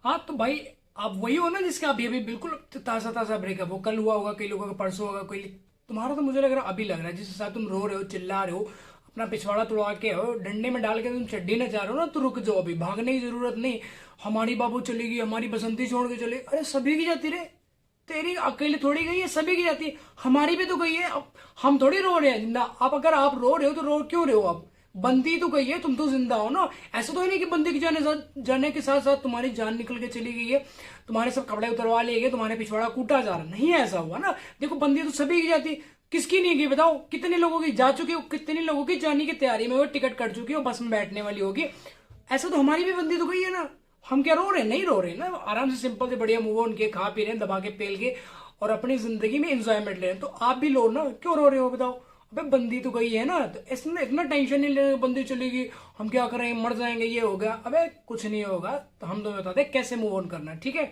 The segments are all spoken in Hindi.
हाँ तो भाई आप वही हो ना जिसका अभी अभी बिल्कुल ताजा ताजा ब्रेकअप हो, कल हुआ होगा, कई लोगों का परसों होगा, कोई तुम्हारा तो मुझे लग रहा है अभी लग रहा है, जिस साथ तुम रो रहे हो, चिल्ला रहे हो, अपना पिछवाड़ा तुड़वा के हो, डंडे में डाल के तुम चड्डी न जा रहे हो ना, तो रुक जाओ, अभी भागने की जरूरत नहीं। हमारी बाबू चली गई, हमारी बसंती छोड़ के चले, अरे सभी की जाती रे, तेरी अकेले थोड़ी गई है, सभी की जाती है, हमारी भी तो गई है। अब हम थोड़ी रो रहे हैं जिंदा, आप अगर आप रो रहे हो तो रो क्यों रहे हो? आप बंदी तो गई है, तुम तो जिंदा हो ना। ऐसा तो है नहीं कि बंदी की जाने के साथ साथ तुम्हारी जान निकल के चली गई है, तुम्हारे सब कपड़े उतरवा लिए गए, तुम्हारे पिछवाड़ा कूटा जा रहा, नहीं ऐसा हुआ ना। देखो बंदी तो सभी की जाती, किसकी नहीं गई बताओ? कितने लोगों की जा चुकी हो, कितने लोगों की जाने की तैयारी में वो टिकट कट चुकी हो, बस में बैठने वाली होगी। ऐसा तो हमारी भी बंदी तो गई है ना। हम क्या रो रहे हैं? नहीं रो रहे हैं ना, आराम से सिंपल से बढ़िया मूव ऑन के, खा पी रहे हैं दबा के पेल के, और अपनी जिंदगी में एंजॉयमेंट ले रहे हैं। तो आप भी लो ना, क्यों रो रहे हो बताओ? अबे बंदी तो गई है ना, तो इसमें इतना टेंशन नहीं लेना, बंदी चलेगी हम क्या करेंगे, मर जाएंगे, ये हो गया। अबे कुछ नहीं होगा, तो हम तो बताते हैं कैसे मूव ऑन करना है, ठीक है?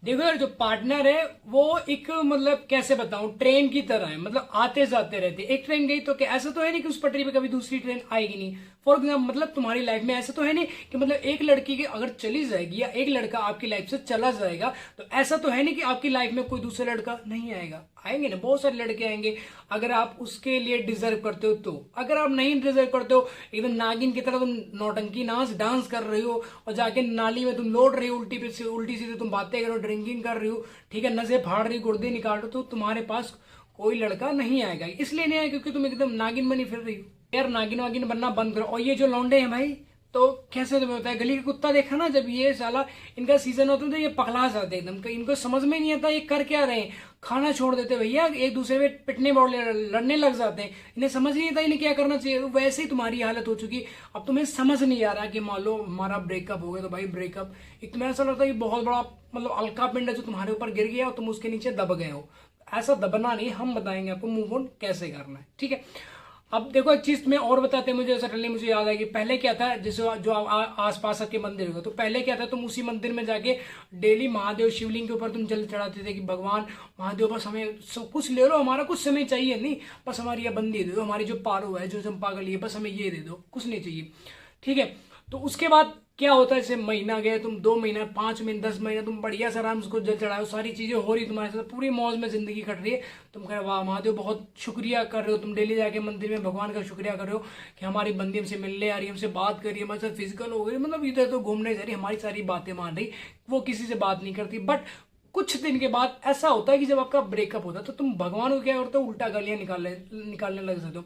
देखो यार, जो पार्टनर है वो एक मतलब कैसे बताऊं, ट्रेन की तरह है, मतलब आते जाते रहते हैं। एक ट्रेन गई तो क्या ऐसा तो है नहीं कि उस पटरी पे कभी दूसरी ट्रेन आएगी नहीं। फॉर एग्जाम्पल मतलब तुम्हारी लाइफ में ऐसा तो है नहीं कि मतलब एक लड़की की अगर चली जाएगी या एक लड़का आपकी लाइफ से चला जाएगा, तो ऐसा तो है नहीं कि आपकी लाइफ में कोई दूसरा लड़का नहीं आएगा। आएंगे ना, बहुत सारे लड़के आएंगे, अगर आप उसके लिए डिजर्व करते हो तो। अगर आप नहीं डिजर्व करते हो, एकदम नागिन की तरह तुम नौटंकी नाच डांस कर रही हो, और जाके नाली में तुम लौट रही हो, उल्टी पे से उल्टी सीधे तुम बातें कर रहे हो, ड्रिंकिंग कर रही हो, ठीक है, नशे फाड़ रही, गुर्दे निकाल रहे हो, तो तुम्हारे पास कोई लड़का नहीं आएगा। इसलिए नहीं आएगा क्योंकि तुम एकदम नागिन बनी फिर रही हो। यार नागिन वागिन बनना बंद करो। और ये जो लौंडे हैं भाई, तो कैसे तुम्हें होता है, गली का कुत्ता देखा ना, जब ये साला इनका सीजन होता है तो ये पकड़ा जाते हैं एकदम, इनको समझ में नहीं आता ये कर क्या रहे हैं। खाना छोड़ देते भैया, एक दूसरे में पिटने बोलने लड़ने लग जाते हैं, इन्हें समझ नहीं आता इन्हें क्या करना चाहिए। तो वैसे ही तुम्हारी हालत हो चुकी। अब तुम्हें समझ नहीं आ रहा कि मान लो हमारा ब्रेकअप हो गया, तो भाई ब्रेकअप एक तुम्हें ऐसा लगता है कि बहुत बड़ा मतलब अलका पिंड है जो तुम्हारे ऊपर गिर गया और तुम उसके नीचे दब गए हो। ऐसा दबना नहीं, हम बताएंगे आपको मूव ऑन कैसे करना है, ठीक है? अब देखो एक चीज में और बताते हैं, मुझे सडनली मुझे याद आएगी, पहले क्या था, जैसे जो आस पास के मंदिर हो, तो पहले क्या था, तुम उसी मंदिर में जाके डेली महादेव शिवलिंग के ऊपर तुम जल चढ़ाते थे कि भगवान महादेव बस हमें सब कुछ ले लो, हमारा कुछ समय चाहिए नहीं, बस हमारी ये बंदी दे दो, हमारी जो पारो है, जो चंपाकली है, बस हमें ये दे दो, कुछ नहीं चाहिए, ठीक है? तो उसके बाद क्या होता है, जैसे महीना गया, तुम 2 महीना, 5 महीने, 10 महीना तुम बढ़िया से आराम से उसको जल चढ़ाओ, सारी चीजें हो रही तुम्हारे साथ, पूरी मौज में जिंदगी कट रही है। तुम कह रहे वाह महादेव बहुत शुक्रिया कर रहे हो, तुम डेली जाके मंदिर में भगवान का शुक्रिया कर रहे हो कि हमारी बंदी हमसे मिलने आ रही है, हमसे बात कर रही है, हमारे साथ फिजिकल हो गई, मतलब इधर तो घूमने जा रही, हमारी सारी बातें मान रही, वो किसी से बात नहीं करती। बट कुछ दिन के बाद ऐसा होता है कि जब आपका ब्रेकअप होता है तो तुम भगवान को क्या करते हो, उल्टा गालियां निकालने लग जाते हो।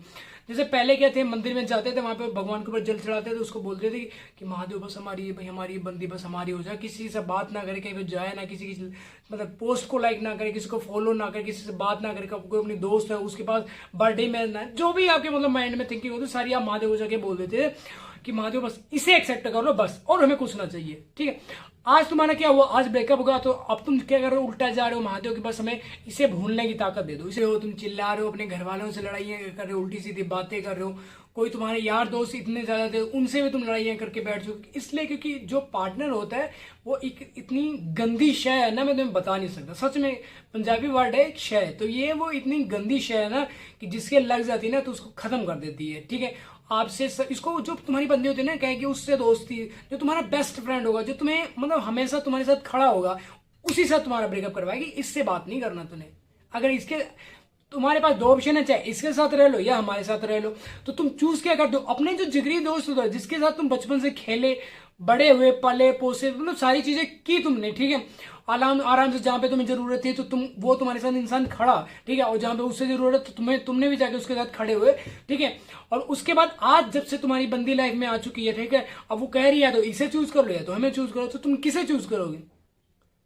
जैसे पहले क्या थे, मंदिर में जाते थे, वहां पे भगवान के ऊपर जल चढ़ाते थे, उसको बोलते थे कि महादेव बस हमारी भाई, हमारी बंदी बस हमारी हो जाए, किसी से बात ना करे, कहीं पे जाए ना, किसी की मतलब पोस्ट को लाइक ना करे, किसी को फॉलो ना करे, किसी से बात ना करे, कोई अपनी दोस्त है उसके पास बर्थडे में ना, जो भी आपके मतलब माइंड में थिंकिंग होती सारी आप महादेव को जाके बोल देते थे कि महादेव बस इसे एक्सेप्ट कर लो बस, और हमें कुछ ना चाहिए, ठीक है? आज तुम्हारा क्या हुआ, आज ब्रेकअप होगा, तो अब तुम क्या कर रहे हो, उल्टा जा रहे हो महादेव के, बस हमें इसे भूलने की ताकत दे दो, इसे हो तुम चिल्ला रहे हो, अपने घर वालों से लड़ाइयां कर रहे हो, उल्टी सीधी बातें कर रहे हो, कोई तुम्हारे यार दोस्त इतने ज्यादा थे उनसे भी तुम लड़ाइयां करके बैठ चुके, इसलिए क्योंकि जो पार्टनर होता है वो एक इतनी गंदी शय है ना, मैं तुम्हें बता नहीं सकता, सच में पंजाबी वर्ड है एक शय, तो ये वो इतनी गंदी शय है ना कि जिसके लग जाती है ना तो उसको खत्म कर देती है, ठीक है? आपसे इसको जो तुम्हारी बंदी होती है ना, कहे कि उससे दोस्ती, जो तुम्हारा बेस्ट फ्रेंड होगा, जो तुम्हें मतलब हमेशा तुम्हारे साथ खड़ा होगा, उसी साथ तुम्हारा ब्रेकअप करवाएगी, इससे बात नहीं करना तुम्हें। अगर इसके तुम्हारे पास दो ऑप्शन है, चाहे इसके साथ रह लो या हमारे साथ रह लो, तो तुम चूज क्या कर दो, अपने जो जिगरी दोस्त होता है जिसके साथ तुम बचपन से खेले बड़े हुए, पले पोसे, मतलब सारी चीजें की तुमने, ठीक है, आराम आराम से, जहां पे तुम्हें जरूरत थी तो तुम वो तुम्हारे साथ इंसान खड़ा, ठीक है, और जहां पे उससे जरूरत तो तुमने भी जाके उसके साथ खड़े हुए, ठीक है? और उसके बाद आज जब से तुम्हारी बंदी लाइफ में आ चुकी है, ठीक है, अब वो कह रही है तो इसे चूज कर लो या तो हमें चूज करो, तो तुम किसे चूज करोगे?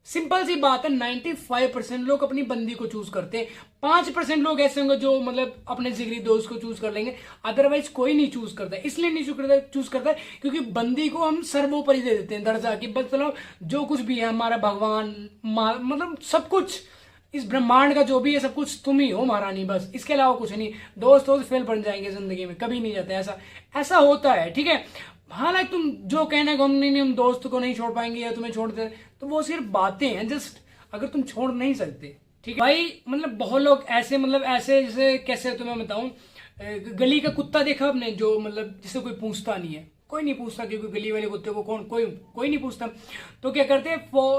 सिंपल सी बात है, 95% लोग अपनी बंदी को चूज करते हैं, 5% लोग ऐसे होंगे जो मतलब अपने जिगरी दोस्त को चूज कर लेंगे, अदरवाइज कोई नहीं चूज करता है। इसलिए नहीं चूज करता है क्योंकि बंदी को हम सर्वोपरि दे देते हैं दर्जा की, बस चलो जो कुछ भी है हमारा भगवान, मतलब सब कुछ इस ब्रह्मांड का जो भी है सब कुछ तुम ही हो महारानी, बस इसके अलावा कुछ नहीं। दोस्त दोस्त फेल बन जाएंगे जिंदगी में, कभी नहीं जाते, ऐसा ऐसा होता है, ठीक है? हालांकि तुम जो कहना कि हम दोस्त को नहीं छोड़ पाएंगे या तुम्हें छोड़ दे, तो वो सिर्फ बातें हैं, जस्ट अगर तुम छोड़ नहीं सकते, ठीक है भाई? मतलब बहुत लोग ऐसे, मतलब ऐसे जैसे कैसे तुम्हें बताऊं, गली का कुत्ता देखा आपने जो मतलब जिसे कोई पूछता नहीं है, कोई नहीं पूछता, क्योंकि गली वाले कुत्ते को कोई नहीं पूछता। तो क्या करते,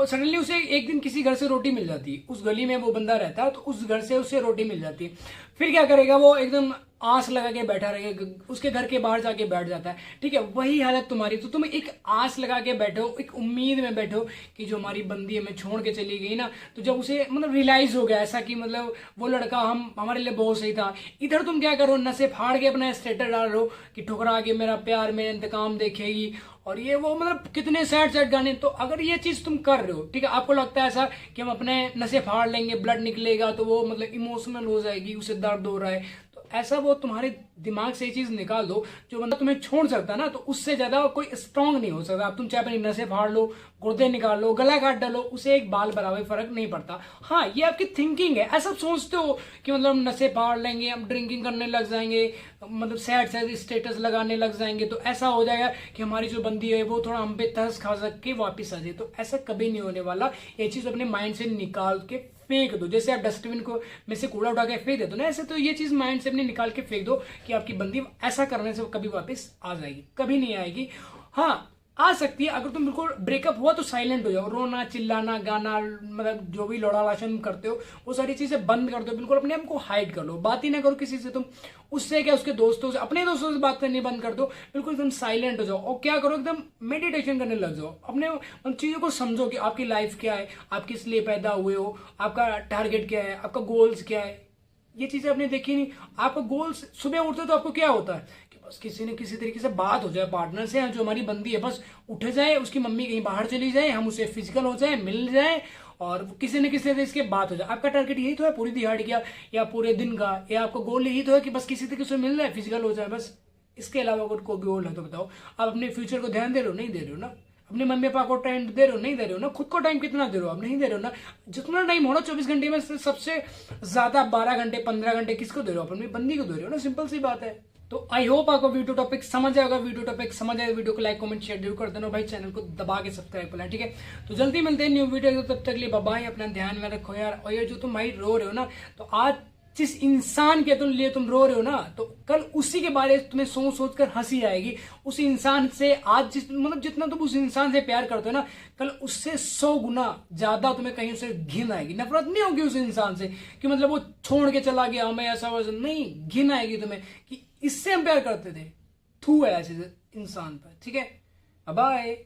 सडनली उसे एक दिन किसी घर से रोटी मिल जाती, उस गली में वो बंदा रहता है तो उस घर से उसे रोटी मिल जाती। फिर क्या करेगा, वो एकदम आस लगा के बैठा रहेगा, उसके घर के बाहर जाके बैठ जाता है। ठीक है, वही हालत तुम्हारी। तो तुम एक आस लगा के बैठो, एक उम्मीद में बैठो कि जो हमारी बंदी हमें छोड़ के चली गई ना, तो जब उसे मतलब रियलाइज हो गया ऐसा कि मतलब वो लड़का हमारे लिए बहुत सही था, इधर तुम क्या करो, नशे फाड़ के अपना स्टेटस डाल रहे हो कि ठुकरा के मेरा प्यार मेरा इंतकाम देखेगी, और ये वो मतलब कितने सैड गाने। तो अगर ये चीज तुम कर रहे हो, ठीक है, आपको लगता है ऐसा कि हम अपने नशे फाड़ लेंगे, ब्लड निकलेगा तो वो मतलब इमोशनल हो जाएगी, उसे दर्द हो रहा है, तो ऐसा वो तुम्हारे दिमाग से ये चीज निकाल दो, जो बंदा तुम्हें छोड़ सकता है ना, तो उससे ज्यादा कोई स्ट्रांग नहीं हो सकता। अब तुम चाहे अपनी नसें फाड़ लो, गुर्दे निकाल लो, गला काट डालो, उसे एक बाल बराबर फर्क नहीं पड़ता। हाँ, ये आपकी थिंकिंग है, ऐसा सोचते हो कि मतलब हम नशे फाड़ लेंगे, हम ड्रिंकिंग करने लग जाएंगे, मतलब सैड स्टेटस लगाने लग जाएंगे, तो ऐसा हो जाएगा कि हमारी जो बंदी है वो थोड़ा हम पे तरस खा सके वापिस आ जाए। तो ऐसा कभी नहीं होने वाला। ये चीज अपने माइंड से निकाल के फेंक दो, जैसे आप डस्टबिन को में से कूड़ा उठा के फेंक देते हो ना, ऐसे तो ये चीज माइंड से अपने निकाल के फेंक दो कि आपकी बंदी ऐसा करने से कभी वापस आ जाएगी, कभी नहीं आएगी। हाँ, आ सकती है, अगर तुम बिल्कुल ब्रेकअप हुआ तो साइलेंट हो जाओ, रोना चिल्लाना गाना, मतलब जो भी लोड़ा लाशन करते हो वो सारी चीजें बंद कर दो, बिल्कुल अपने आप को हाइड कर लो, बात ही ना करो किसी से तुम। उससे क्या, उसके दोस्तों से, अपने दोस्तों से बात करनी बंद कर दो, बिल्कुल एकदम साइलेंट हो जाओ, और क्या करो, एकदम मेडिटेशन करने लग जाओ, अपने चीजों को समझो कि आपकी लाइफ क्या है, आप किस लिए पैदा हुए हो, आपका टारगेट क्या है, आपका गोल्स क्या है। ये चीजें आपने देखी नहीं। आपका गोल्स, सुबह उठते तो आपको क्या होता है कि बस किसी न किसी तरीके से बात हो जाए पार्टनर से, जो हमारी बंदी है बस उठ जाए, उसकी मम्मी कहीं बाहर चली जाए, हम उसे फिजिकल हो जाए, मिल जाए, और किसी न किसी तरीके से बात हो जाए। आपका टारगेट यही तो है पूरी दिहाड़ी का या पूरे दिन का, या आपका गोल यही तो है कि बस किसी तरीके से मिल जाए, फिजिकल हो जाए, बस। इसके अलावा अगर कोई गोल है तो बताओ। आप अपने फ्यूचर को ध्यान दे रहे हो? नहीं दे रहे हो ना। अपने मम्मी पापा को टाइम दे रहे हो? नहीं दे रहे हो ना। खुद को टाइम कितना दे रहे हो? आप नहीं दे रहे हो ना। जितना टाइम हो ना 24 घंटे में से सबसे ज्यादा 12 घंटे 15 घंटे किसको दे रहे हो? अपनी बंदी को दे रहे हो ना। सिंपल सी बात है। तो आई होप आपको वीडियो टॉपिक समझ आएगा। वीडियो टॉपिक समझ आए, वीडियो को लाइक कमेंट शेयर जरूर कर देना भाई, चैनल को दबा के सब्सक्राइब करना, ठीक है। तो जल्दी मिलते हैं न्यू वीडियो, तब तक लिए बाय बाय, अपना ध्यान में रखो यार। और ये जो तुम भाई रो रहे हो ना, तो आज जिस इंसान के तुम लिए तुम रो रहे हो ना, तो कल उसी के बारे में तुम्हें सोच सोच कर हंसी आएगी। उस इंसान से आज मतलब जितना तुम उस इंसान से प्यार करते हो ना, कल उससे 100 गुना ज्यादा तुम्हें कहीं उसे घिन आएगी। नफरत नहीं होगी उस इंसान से कि मतलब वो छोड़ के चला गया हमें, ऐसा वैसा नहीं। घिन आएगी तुम्हें कि इससे हम प्यार करते थे, थू है ऐसे इंसान पर, ठीक है। बाय।